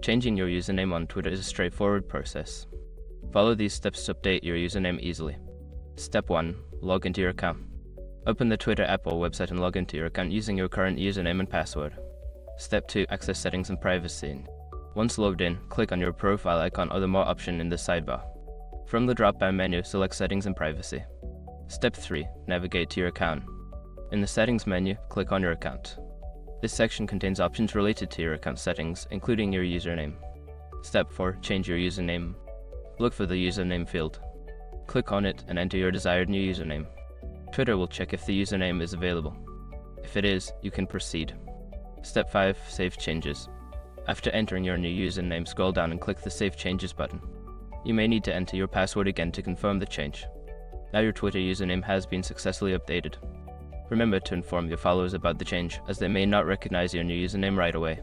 Changing your username on Twitter is a straightforward process. Follow these steps to update your username easily. Step 1. Log into your account. Open the Twitter app or website and log into your account using your current username and password. Step 2. Access settings and privacy. Once logged in, click on your profile icon or the More option in the sidebar. From the drop-down menu, select Settings and Privacy. Step 3. Navigate to your account. In the Settings menu, click on your account. This section contains options related to your account settings, including your username. Step 4. Change your username. Look for the username field. Click on it and enter your desired new username. Twitter will check if the username is available. If it is, you can proceed. Step 5. Save changes. After entering your new username, scroll down and click the Save Changes button. You may need to enter your password again to confirm the change. Now your Twitter username has been successfully updated. Remember to inform your followers about the change, as they may not recognize your new username right away.